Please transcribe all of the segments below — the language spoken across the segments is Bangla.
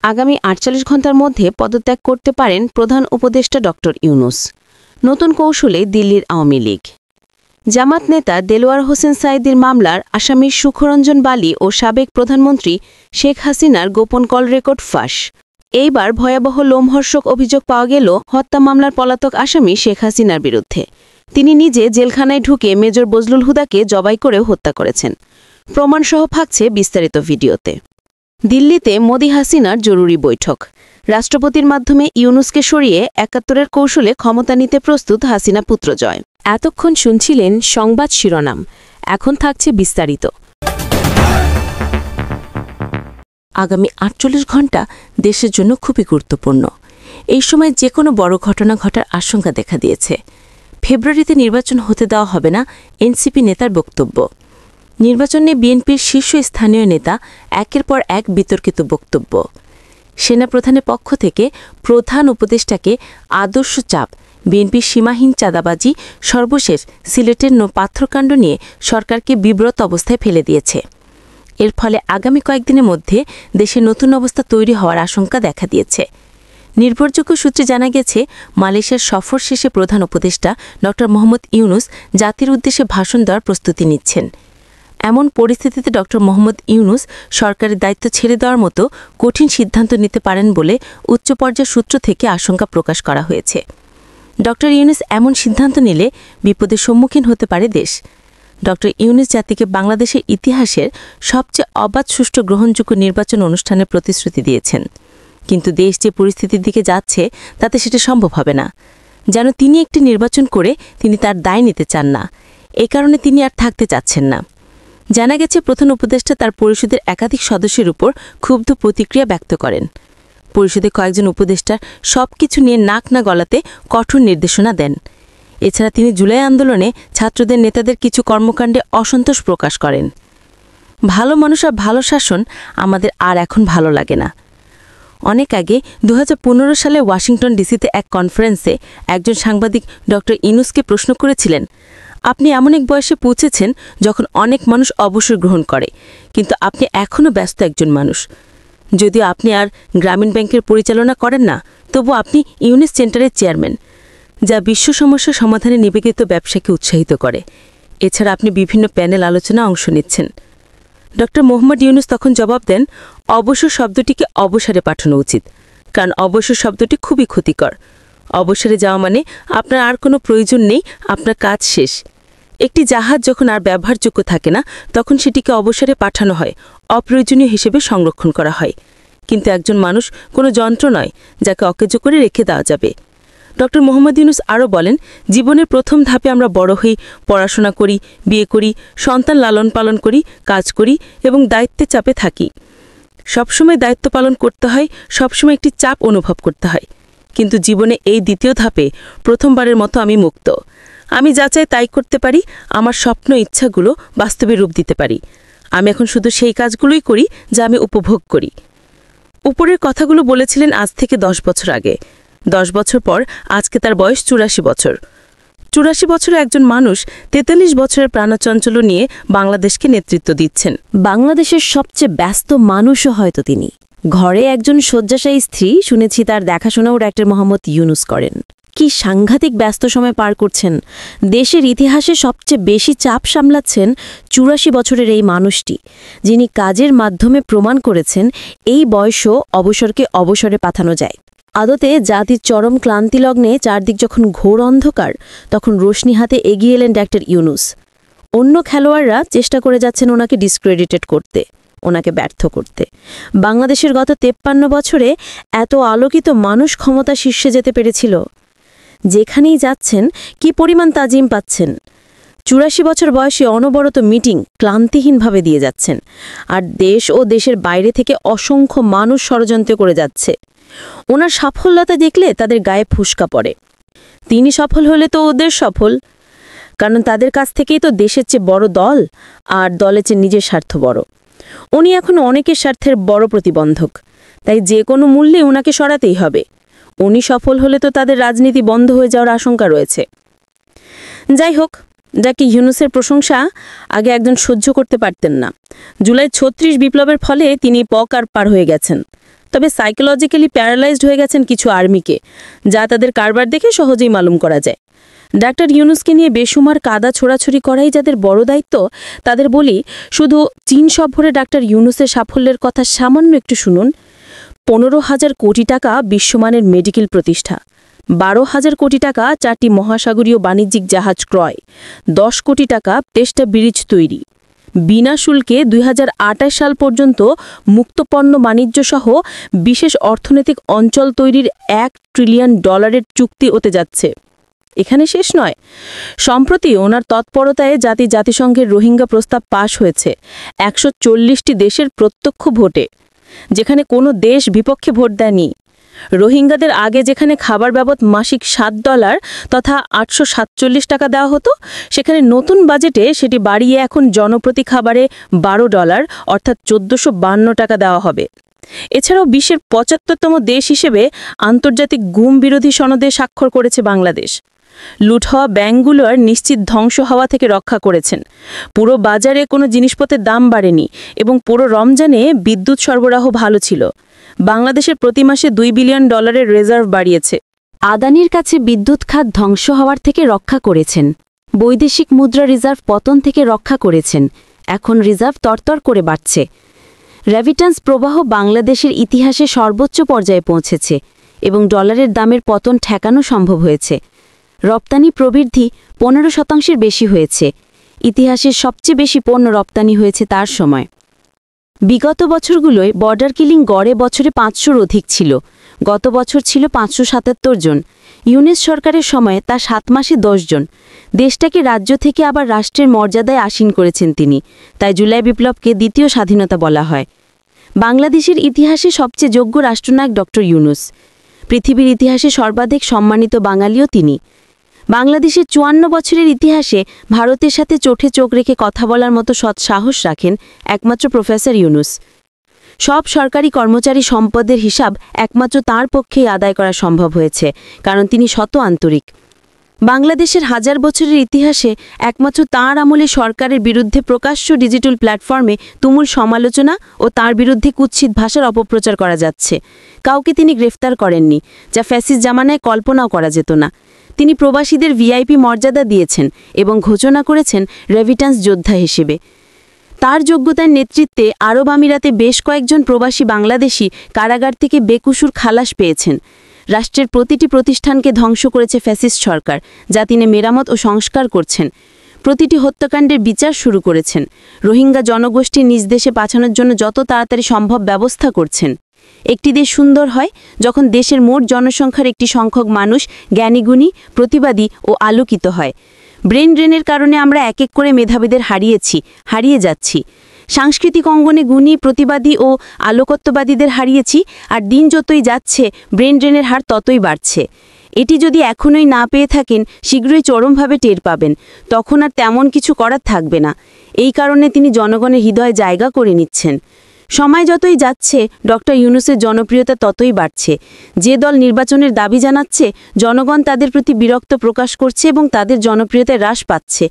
আগামী ৪৮ ঘণ্টার মধ্যে পদত্যাগ করতে পারেন প্রধান উপদেষ্টা ড ইউনূস। নতুন কৌশলে দিল্লির আওয়ামী লীগ। জামাত নেতা দেলোয়ার হোসেন সাঈদীর মামলার আসামি সুখরঞ্জন বালী ও সাবেক প্রধানমন্ত্রী শেখ হাসিনার গোপন কল রেকর্ড ফাঁস। এইবার ভয়াবহ লোমহর্ষক অভিযোগ পাওয়া গেল হত্যা মামলার পলাতক আসামি শেখ হাসিনার বিরুদ্ধে। তিনি নিজে জেলখানায় ঢুকে মেজর বজলুল হুদাকে জবাই করেও হত্যা করেছেন। প্রমাণসহ থাকছে বিস্তারিত ভিডিওতে। দিল্লিতে মোদি হাসিনার জরুরি বৈঠক। রাষ্ট্রপতির মাধ্যমে ইউনূসকে সরিয়ে ৭১-এর কৌশলে ক্ষমতা নিতে প্রস্তুত হাসিনা পুত্রজয়। এতক্ষণ শুনছিলেন সংবাদ শিরোনাম, এখন থাকছে বিস্তারিত। আগামী ৪৮ ঘণ্টা দেশের জন্য খুবই গুরুত্বপূর্ণ। এই সময় যে কোনো বড় ঘটনা ঘটার আশঙ্কা দেখা দিয়েছে। ফেব্রুয়ারিতে নির্বাচন হতে দেওয়া হবে না, এনসিপি নেতার বক্তব্য। নির্বাচনে বিএনপির শীর্ষস্থানীয় নেতা একের পর এক বিতর্কিত বক্তব্য। সেনাপ্রধানের পক্ষ থেকে প্রধান উপদেষ্টাকে আদর্শ চাপ। বিএনপির সীমাহীন চাঁদাবাজি, সর্বশেষ সিলেটের পাথরকাণ্ড নিয়ে সরকারকে বিব্রত অবস্থায় ফেলে দিয়েছে। এর ফলে আগামী কয়েকদিনের মধ্যে দেশে নতুন অবস্থা তৈরি হওয়ার আশঙ্কা দেখা দিয়েছে। নির্ভরযোগ্য সূত্রে জানা গেছে, মালয়েশিয়ার সফর শেষে প্রধান উপদেষ্টা ড মোহাম্মদ ইউনূস জাতির উদ্দেশ্যে ভাষণ দেওয়ার প্রস্তুতি নিচ্ছেন। এমন পরিস্থিতিতে ড মোহাম্মদ ইউনূস সরকারের দায়িত্ব ছেড়ে দেওয়ার মতো কঠিন সিদ্ধান্ত নিতে পারেন বলে উচ্চ পর্যায়ের সূত্র থেকে আশঙ্কা প্রকাশ করা হয়েছে। ড ইউনূস এমন সিদ্ধান্ত নিলে বিপদের সম্মুখীন হতে পারে দেশ। ড ইউনূস জাতিকে বাংলাদেশের ইতিহাসের সবচেয়ে অবাধ, সুষ্ঠু, গ্রহণযোগ্য নির্বাচন অনুষ্ঠানের প্রতিশ্রুতি দিয়েছেন। কিন্তু দেশ যে পরিস্থিতির দিকে যাচ্ছে তাতে সেটা সম্ভব হবে না। যেন তিনি একটি নির্বাচন করে তিনি তার দায় নিতে চান না। এ কারণে তিনি আর থাকতে চাচ্ছেন না। জানা গেছে, প্রধান উপদেষ্টা তার পরিষদের একাধিক সদস্যের উপর ক্ষুব্ধ প্রতিক্রিয়া ব্যক্ত করেন। পরিষদে কয়েকজন উপদেষ্টার সবকিছু নিয়ে নাক না গলাতে কঠোর নির্দেশনা দেন। এছাড়া তিনি জুলাই আন্দোলনে ছাত্রদের নেতাদের কিছু কর্মকাণ্ডে অসন্তোষ প্রকাশ করেন। ভালো মানুষ আর ভালো শাসন আমাদের আর এখন ভালো লাগে না। অনেক আগে ২০১৫ সালে ওয়াশিংটন ডিসিতে এক কনফারেন্সে একজন সাংবাদিক ড ইউনূসকে প্রশ্ন করেছিলেন, আপনি এমন এক বয়সে পৌঁছেছেন যখন অনেক মানুষ অবসর গ্রহণ করে, কিন্তু আপনি এখনও ব্যস্ত একজন মানুষ। যদিও আপনি আর গ্রামীণ ব্যাংকের পরিচালনা করেন না, তবু আপনি ইউনিস সেন্টারের চেয়ারম্যান, যা বিশ্ব সমস্যা সমাধানে নিবেদিত ব্যবসাকে উৎসাহিত করে। এছাড়া আপনি বিভিন্ন প্যানেল আলোচনা অংশ নিচ্ছেন। ড মোহাম্মদ ইউনূস তখন জবাব দেন, অবসর শব্দটিকে অবসরে পাঠানো উচিত, কারণ অবসর শব্দটি খুবই ক্ষতিকর। অবসরে যাওয়া মানে আপনার আর কোনো প্রয়োজন নেই, আপনার কাজ শেষ। একটি জাহাজ যখন আর ব্যবহারযোগ্য থাকে না, তখন সেটিকে অবসরে পাঠানো হয়, অপ্রয়োজনীয় হিসেবে সংরক্ষণ করা হয়। কিন্তু একজন মানুষ কোনো যন্ত্র নয় যাকে অকেজো করে রেখে দেওয়া যাবে। ড মোহাম্মদ ইউনূস আরও বলেন, জীবনের প্রথম ধাপে আমরা বড় হই, পড়াশোনা করি, বিয়ে করি, সন্তান লালন পালন করি, কাজ করি এবং দায়িত্বে চাপে থাকি। সবসময় দায়িত্ব পালন করতে হয়, সবসময় একটি চাপ অনুভব করতে হয়। কিন্তু জীবনে এই দ্বিতীয় ধাপে প্রথমবারের মতো আমি মুক্ত। আমি যা চাই তাই করতে পারি, আমার স্বপ্ন ইচ্ছাগুলো বাস্তবে রূপ দিতে পারি। আমি এখন শুধু সেই কাজগুলোই করি যা আমি উপভোগ করি। উপরের কথাগুলো বলেছিলেন আজ থেকে ১০ বছর আগে। ১০ বছর পর আজকে তার বয়স ৮৪ বছর। ৮৪ বছরে একজন মানুষ ৪৩ বছরের প্রাণচঞ্চল্য নিয়ে বাংলাদেশকে নেতৃত্ব দিচ্ছেন। বাংলাদেশের সবচেয়ে ব্যস্ত মানুষও হয়তো তিনি। ঘরে একজন শয্যাশায়ী স্ত্রী, শুনেছি তার দেখাশোনাও ড মোহাম্মদ ইউনূস করেন। কি সাংঘাতিক ব্যস্ত সময় পার করছেন। দেশের ইতিহাসে সবচেয়ে বেশি চাপ সামলাচ্ছেন ৮৪ বছরের এই মানুষটি, যিনি কাজের মাধ্যমে প্রমাণ করেছেন এই বয়সও অবসরকে অবসরে পাঠানো যায়। আদতে জাতির চরম ক্লান্তিলগ্নে চারদিক যখন ঘোর অন্ধকার, তখন রোশনি হাতে এগিয়ে এলেন ড ইউনূস। অন্য খেলোয়াড়রা চেষ্টা করে যাচ্ছেন ওনাকে ডিসক্রেডিটেড করতে, ওনাকে ব্যর্থ করতে। বাংলাদেশের গত ৫৩ বছরে এত আলোকিত মানুষ ক্ষমতা শীর্ষে যেতে পেরেছিল। যেখানেই যাচ্ছেন কি পরিমাণ তাজিম পাচ্ছেন। ৮৪ বছর বয়সে অনবরত মিটিং ক্লান্তিহীনভাবে দিয়ে যাচ্ছেন, আর দেশ ও দেশের বাইরে থেকে অসংখ্য মানুষ ষড়যন্ত্র করে যাচ্ছে। ওনার সাফল্যতা দেখলে তাদের গায়ে ফুসকা পড়ে। তিনি সফল হলে তো ওদের সফল, কারণ তাদের কাছ থেকেই তো দেশের চেয়ে বড় দল, আর দলের চেয়ে নিজের স্বার্থ বড়। উনি এখন অনেকের স্বার্থের বড় প্রতিবন্ধক, তাই যে কোনো মূল্যে ওনাকে সরাতেই হবে। উনি সফল হলে তো তাদের রাজনীতি বন্ধ হয়ে যাওয়ার আশঙ্কা রয়েছে। যাই হোক, যাকে ইউনূসের প্রশংসা আগে একজন সহ্য করতে পারতেন না। জুলাই ৩৬ বিপ্লবের ফলে তিনি পকার পার হয়ে গেছেন। তবে সাইকোলজিক্যালি প্যারালাইজড হয়ে গেছেন কিছু আর্মিকে, যা তাদের কারবার দেখে সহজেই মালুম করা যায়। ডাক্তার ইউনুসকে নিয়ে বেসুমার কাদা ছোড়াছড়ি করাই যাদের বড় দায়িত্ব, তাদের বলি, শুধু চীন সফরে ডাক্তার ইউনুসের সাফল্যের কথা সামান্য একটু শুনুন। 15,000 কোটি টাকা বিশ্বমানের মেডিকেল প্রতিষ্ঠা, 12,000 কোটি টাকা 4টি মহাসাগরীয় বাণিজ্যিক জাহাজ ক্রয়, 10 কোটি টাকা 23টা ব্রিজ তৈরি, বিনা শুল্কে 2028 সাল পর্যন্ত মুক্তপণ্য বাণিজ্য সহ বিশেষ অর্থনৈতিক অঞ্চল তৈরির $1 ট্রিলিয়ন চুক্তি হতে যাচ্ছে। এখানে শেষ নয়, সম্প্রতি ওনার তৎপরতায় জাতিসংঘের রোহিঙ্গা প্রস্তাব পাশ হয়েছে 140টি দেশের প্রত্যক্ষ ভোটে, যেখানে কোনো দেশ বিপক্ষে ভোট দেয়নি। রোহিঙ্গাদের আগে যেখানে খাবার বাবদ মাসিক $7 তথা 847 টাকা দেওয়া হতো, সেখানে নতুন বাজেটে সেটি বাড়িয়ে এখন জনপ্রতি খাবারে $12 অর্থাৎ 1452 টাকা দেওয়া হবে। এছাড়াও বিশ্বের 75তম দেশ হিসেবে আন্তর্জাতিক গুম বিরোধী সনদে স্বাক্ষর করেছে বাংলাদেশ। লুট হওয়া ব্যাংকগুলোর নিশ্চিত ধ্বংস হওয়া থেকে রক্ষা করেছেন। পুরো বাজারে কোনো জিনিসপত্রের দাম বাড়েনি এবং পুরো রমজানে বিদ্যুৎ সরবরাহ ভালো ছিল। বাংলাদেশের প্রতি মাসে $2 বিলিয়ন রিজার্ভ বাড়িয়েছে। আদানির কাছে বিদ্যুৎ খাত ধ্বংস হওয়ার থেকে রক্ষা করেছেন, বৈদেশিক মুদ্রা রিজার্ভ পতন থেকে রক্ষা করেছেন, এখন রিজার্ভ তরতর করে বাড়ছে। রেভিটেন্স প্রবাহ বাংলাদেশের ইতিহাসে সর্বোচ্চ পর্যায়ে পৌঁছেছে এবং ডলারের দামের পতন ঠেকানো সম্ভব হয়েছে। রপ্তানি প্রবৃদ্ধি 15% বেশি হয়েছে, ইতিহাসের সবচেয়ে বেশি পণ্য রপ্তানি হয়েছে তার সময়। বিগত বছরগুলোয় বর্ডার কিলিং গড়ে বছরে 500-র অধিক ছিল, গত বছর ছিল 577 জন। ইউনিস সরকারের সময়ে তা 7 মাসে 10 জন। দেশটাকে রাজ্য থেকে আবার রাষ্ট্রের মর্যাদায় আসীন করেছেন তিনি, তাই জুলাই বিপ্লবকে দ্বিতীয় স্বাধীনতা বলা হয়। বাংলাদেশের ইতিহাসে সবচেয়ে যোগ্য রাষ্ট্রনায়ক ডক্টর ইউনুস, পৃথিবীর ইতিহাসে সর্বাধিক সম্মানিত বাঙালিও তিনি। বাংলাদেশের 54 বছরের ইতিহাসে ভারতের সাথে চোখে চোখ রেখে কথা বলার মতো সৎ সাহস রাখেন একমাত্র প্রফেসর ইউনুস। সব সরকারি কর্মচারী সম্পদের হিসাব একমাত্র তাঁর পক্ষেই আদায় করা সম্ভব হয়েছে, কারণ তিনি শত আন্তরিক। বাংলাদেশের 1000 বছরের ইতিহাসে একমাত্র তাঁর আমলে সরকারের বিরুদ্ধে প্রকাশ্য ডিজিটাল প্ল্যাটফর্মে তুমুল সমালোচনা ও তাঁর বিরুদ্ধে কুৎসিত ভাষার অপপ্রচার করা যাচ্ছে। কাউকে তিনি গ্রেফতার করেননি, যা ফ্যাসিস্ট জামানায় কল্পনাও করা যেত না। তিনি প্রবাসীদের ভিআইপি মর্যাদা দিয়েছেন এবং ঘোষণা করেছেন রেভিটেন্স যোদ্ধা হিসেবে। তার যোগ্যতার নেতৃত্বে আরব আমিরাতে বেশ কয়েকজন প্রবাসী বাংলাদেশি কারাগার থেকে বেকসুর খালাস পেয়েছেন। রাষ্ট্রের প্রতিটি প্রতিষ্ঠানকে ধ্বংস করেছে ফ্যাসিস্ট সরকার, যা তিনি মেরামত ও সংস্কার করছেন। প্রতিটি হত্যাকাণ্ডের বিচার শুরু করেছেন। রোহিঙ্গা জনগোষ্ঠী নিজ দেশে পাঠানোর জন্য যত তাড়াতাড়ি সম্ভব ব্যবস্থা করছেন। একটি দেশ সুন্দর হয় যখন দেশের মোট জনসংখ্যার একটি সংখ্যক মানুষ জ্ঞানীগুণী, প্রতিবাদী ও আলোকিত হয়। ব্রেন ড্রেনের কারণে আমরা এক এক করে মেধাবীদের হারিয়ে যাচ্ছি। সাংস্কৃতিক অঙ্গনে গুণী, প্রতিবাদী ও আলোকত্ববাদীদের হারিয়েছি, আর দিন যতই যাচ্ছে ব্রেন ড্রেনের হার ততই বাড়ছে। এটি যদি এখনোই না পেয়ে থাকেন, শীঘ্রই চরমভাবে টের পাবেন, তখন আর তেমন কিছু করার থাকবে না। এই কারণে তিনি জনগণের হৃদয়ে জায়গা করে নিচ্ছেন। সময় যতই যাচ্ছে ডক্টর ইউনুসের জনপ্রিয়তা ততই বাড়ছে। যে দল নির্বাচনের দাবি জানাচ্ছে, জনগণ তাদের প্রতি বিরক্ত প্রকাশ করছে এবং তাদের জনপ্রিয়তায় হ্রাস পাচ্ছে।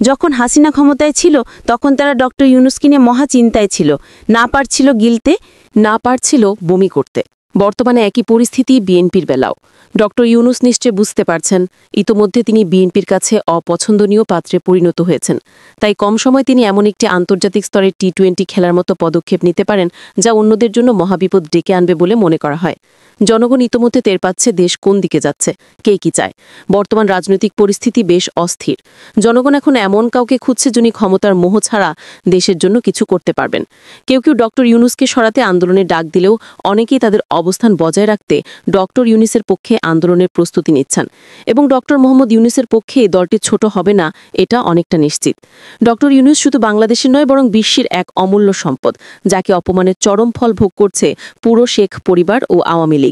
যখন হাসিনা ক্ষমতায় ছিল, তখন তারা ডক্টর ইউনুসকে নিয়ে মহা চিন্তায় ছিল, না পারছিল গিলতে, না পারছিল বমি করতে। বর্তমানে একই পরিস্থিতি বিএনপির বেলাও। ডক্টর ইউনুস নিশ্চয় বুঝতে পারছেন, ইতোমধ্যে তিনি বিএনপির কাছে অপছন্দনীয় পাত্রে পরিণত হয়েছেন। তাই কম সময় তিনি এমন একটি আন্তর্জাতিক স্তরের T20 খেলার মতো পদক্ষেপ নিতে পারেন, যা অন্যদের জন্য মহাবিপদ ডেকে আনবে বলে মনে করা হয়। জনগণ ইতোমধ্যে টের পাচ্ছে দেশ কোন দিকে যাচ্ছে, কে কি চায়। বর্তমান রাজনৈতিক পরিস্থিতি বেশ অস্থির। জনগণ এখন এমন কাউকে খুঁজছে যিনি ক্ষমতার মোহ ছাড়া দেশের জন্য কিছু করতে পারবেন। কেউ কেউ ডক্টর ইউনুসকে সরাতে আন্দোলনের ডাক দিলেও অনেকেই তাদের অবস্থান বজায় রাখতে ডক্টর ইউনুসের পক্ষে আন্দোলনের প্রস্তুতি নিচ্ছেন। এবং ডক্টর মোহাম্মদ ইউনুসের পক্ষে দলটি ছোট হবে না, এটা অনেকটা নিশ্চিত। ডক্টর ইউনুস শুধু বাংলাদেশের নয়, বরং বিশ্বের এক অমূল্য সম্পদ, যাকে অপমানের চরম ফল ভোগ করছে পুরো শেখ পরিবার ও আওয়ামী লীগ।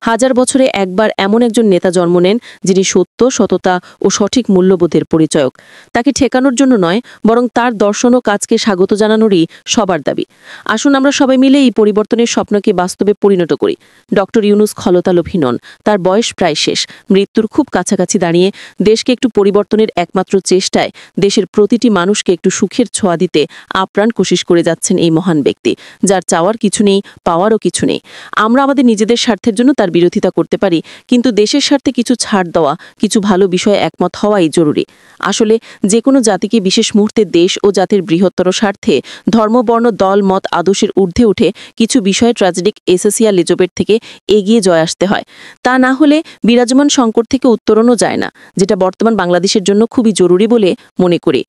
1000 বছরে একবার এমন একজন নেতা জন্ম নেন যিনি সত্য, সততা ও সঠিক মূল্যবোধের পরিচয়ক। তাকে ঠেকানোর জন্য নয়, বরং তার দর্শন ও কাজকে স্বাগত জানানোরই সবার দাবি। আসুন আমরা সবাই মিলে এই পরিবর্তনের স্বপ্নকে বাস্তবে পরিণত করি। অবশ্যই ডক্টর ইউনুস খলতালোভী নন, তার বয়স প্রায় শেষ, মৃত্যুর খুব কাছাকাছি দাঁড়িয়ে দেশকে একটু পরিবর্তনের একমাত্র চেষ্টায় দেশের প্রতিটি মানুষকে একটু সুখের ছোঁয়া দিতে আপ্রাণ কোশিশ করে যাচ্ছেন এই মহান ব্যক্তি, যার চাওয়ার কিছু নেই, পাওয়ারও কিছু নেই। আমরা আমাদের নিজেদের স্বার্থের জন্য তার বিরোধিতা করতে পারি, কিন্তু দেশের স্বার্থে কিছু ছাড় দেওয়া, কিছু ভালো বিষয়ে একমত হওয়াই জরুরি। আসলে যে কোনো জাতিকে বিশেষ মুহূর্তে দেশ ও জাতির বৃহত্তর স্বার্থে ধর্ম, বর্ণ, দল, মত, আদর্শের ঊর্ধ্বে উঠে কিছু বিষয়ে ট্র্যাজেডিক এসেসিয়া লেজোবেট থেকে এগিয়ে জয় আসতে হয়। তা না হলে বিরাজমান সংকট থেকে উত্তরণও যায় না, যেটা বর্তমান বাংলাদেশের জন্য খুবই জরুরি বলে মনে করি।